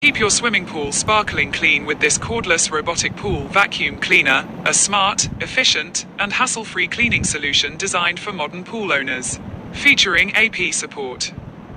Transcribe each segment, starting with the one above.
Keep your swimming pool sparkling clean with this cordless robotic pool vacuum cleaner, a smart, efficient, and hassle-free cleaning solution designed for modern pool owners. Featuring AP support,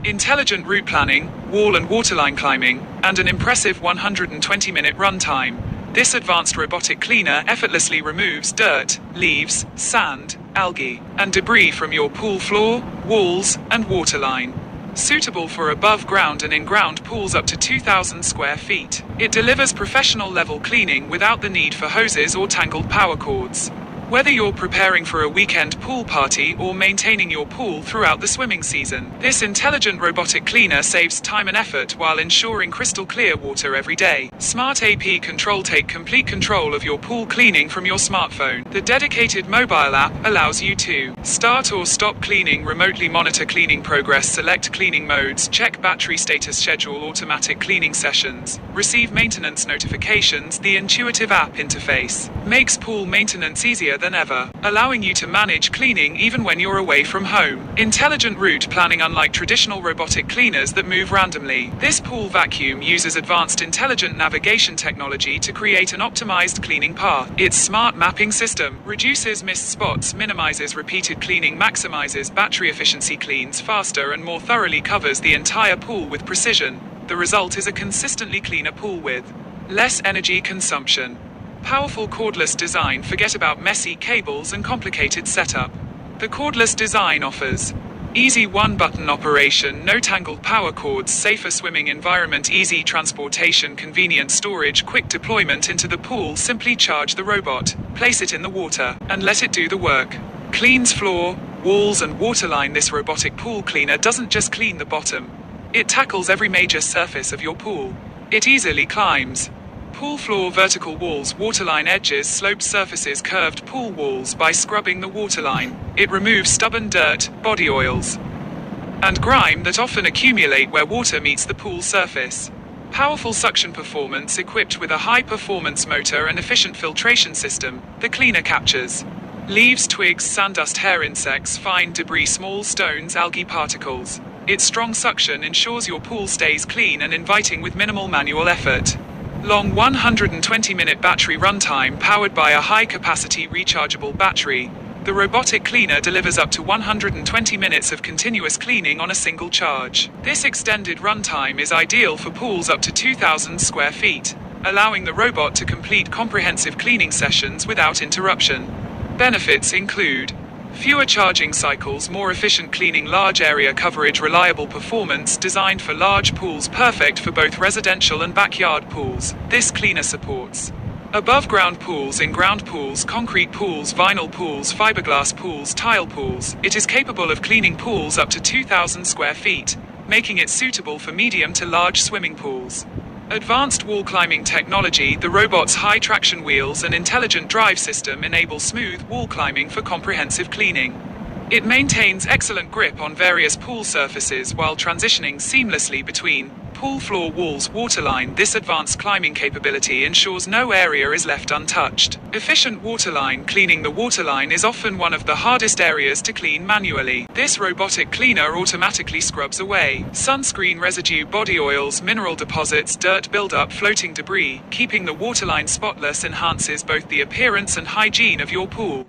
intelligent route planning, wall and waterline climbing, and an impressive 120-minute runtime, this advanced robotic cleaner effortlessly removes dirt, leaves, sand, algae, and debris from your pool floor, walls, and waterline. Suitable for above-ground and in-ground pools up to 2,000 square feet. It delivers professional-level cleaning without the need for hoses or tangled power cords. Whether you're preparing for a weekend pool party or maintaining your pool throughout the swimming season, this intelligent robotic cleaner saves time and effort while ensuring crystal clear water every day. Smart AP Control. Take complete control of your pool cleaning from your smartphone. The dedicated mobile app allows you to start or stop cleaning, remotely monitor cleaning progress, select cleaning modes, check battery status, schedule automatic cleaning sessions, receive maintenance notifications. The intuitive app interface makes pool maintenance easier than ever, allowing you to manage cleaning even when you're away from home. Intelligent route planning. Unlike traditional robotic cleaners that move randomly, this pool vacuum uses advanced intelligent navigation technology to create an optimized cleaning path. Its smart mapping system reduces missed spots, minimizes repeated cleaning, maximizes battery efficiency, cleans faster and more thoroughly, covers the entire pool with precision. The result is a consistently cleaner pool with less energy consumption. Powerful cordless design. Forget about messy cables and complicated setup. The cordless design offers easy one-button operation, no tangled power cords, safer swimming environment, easy transportation, convenient storage, quick deployment into the pool. Simply charge the robot, place it in the water, and let it do the work. Cleans floor, walls, and waterline. This robotic pool cleaner doesn't just clean the bottom. It tackles every major surface of your pool. It easily climbs pool floor, vertical walls, waterline edges, sloped surfaces, curved pool walls by scrubbing the waterline. It removes stubborn dirt, body oils, and grime that often accumulate where water meets the pool surface. Powerful suction performance. Equipped with a high-performance motor and efficient filtration system, the cleaner captures leaves, twigs, sand, hair, insects, fine debris, small stones, algae particles. Its strong suction ensures your pool stays clean and inviting with minimal manual effort. Long 120-minute battery runtime. Powered by a high-capacity rechargeable battery, the robotic cleaner delivers up to 120 minutes of continuous cleaning on a single charge. This extended runtime is ideal for pools up to 2,000 square feet, allowing the robot to complete comprehensive cleaning sessions without interruption. Benefits include fewer charging cycles, more efficient cleaning, large area coverage, reliable performance, designed for large pools, perfect for both residential and backyard pools. This cleaner supports above-ground pools, in-ground pools, concrete pools, vinyl pools, fiberglass pools, tile pools. It is capable of cleaning pools up to 2,000 square feet, making it suitable for medium to large swimming pools. Advanced wall climbing technology. The robot's high-traction wheels and intelligent drive system enable smooth wall climbing for comprehensive cleaning. It maintains excellent grip on various pool surfaces while transitioning seamlessly between pool floor, walls, waterline. This advanced climbing capability ensures no area is left untouched. Efficient waterline cleaning. The waterline is often one of the hardest areas to clean manually. This robotic cleaner automatically scrubs away sunscreen residue, body oils, mineral deposits, dirt buildup, floating debris. Keeping the waterline spotless enhances both the appearance and hygiene of your pool.